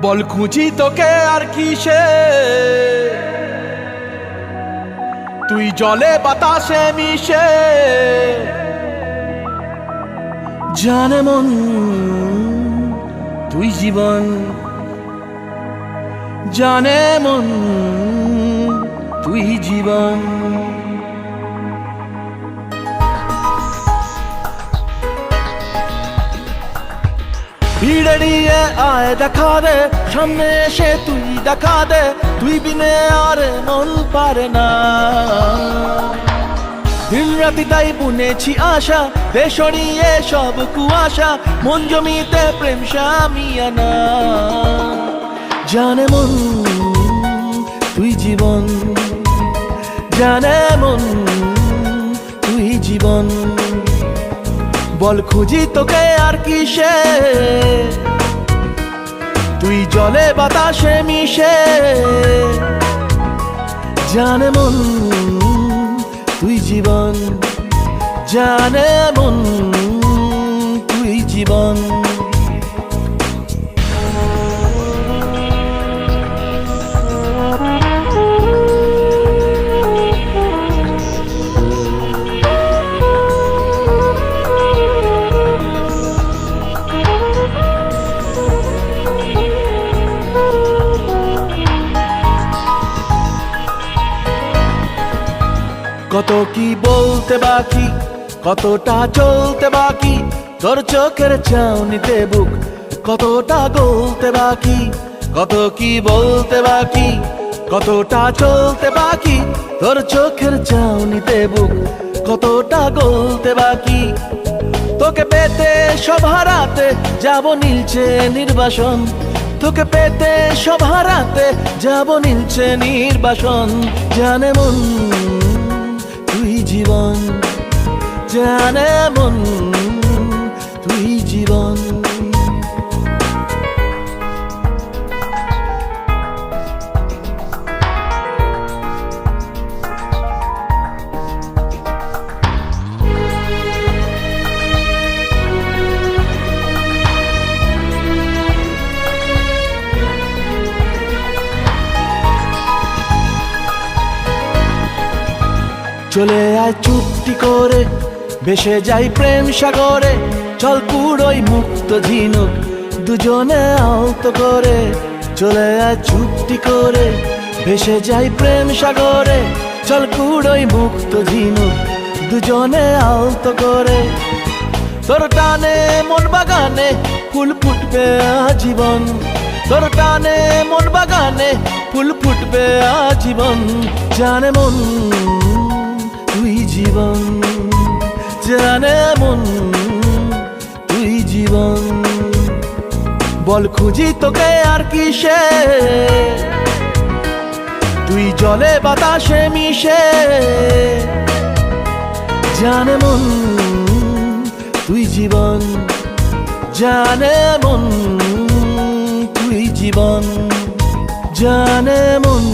বল খুঁজি তোকে আর কিসে, তুই জলে বাতাসে মিশে। জানে মন তুই জীবন, জানে মন তুই জীবন। ভিড়ে নিয়ে আয় দেখা দে, সামনে এসে তুই দেখা দে, তুই বিনে আর মন পারে না। দিন রাতি তাই বুনেছি আশা, দে সরিয়ে সব কুয়াশা, মন জমিতে প্রেম শামিয়ানা। জানে মন তুই জীবন, জানে মন তুই জীবন। বল খুঁজি তোকে আর কিসে, তুই জলে বাতাসে মিশে। জানে মন তুই জীবন, জানে মন তুই জীবন। কত কি বলতে বাকি, কতটা চলতে বাকি, তোর চোখের চাউনিতে বুক কতটা গলতে বাকি। কত কি বলতে বাকি, কতটা চলতে বাকি, তোর চোখের চাউনিতে বুক কতটা গলতে বাকি। তোকে পেতে সব হারাতে যাব নীলছে নির্বাসন, তোকে পেতে সব হারাতে যাব নীলছে নির্বাসন। জানে মন তুই জীবন, জানে মন তুই জীবন। চলে আয় চুপটি করে, ভেসে যাই প্রেম সাগরে, চল কুড়োই মুক্ত ঝিনুক দুজনে আলতো করে। চলে আয় চুপটি করে, ভেসে যাই প্রেম সাগরে, চল কুড়োই মুক্ত ঝিনুক দুজনে আলতো করে। তোর টানে মন বাগানে ফুল ফুটবে আজীবন, তোর টানে মন বাগানে ফুল ফুটবে আজীবন। জানে মন তুই জীবন, জানে মন তুই জীবন। বল খুঁজি তোকে আর কিসে, তুই জলে বাতাসে মিশে। জানে মন তুই জীবন, জানে মন তুই জীবন, জানে মন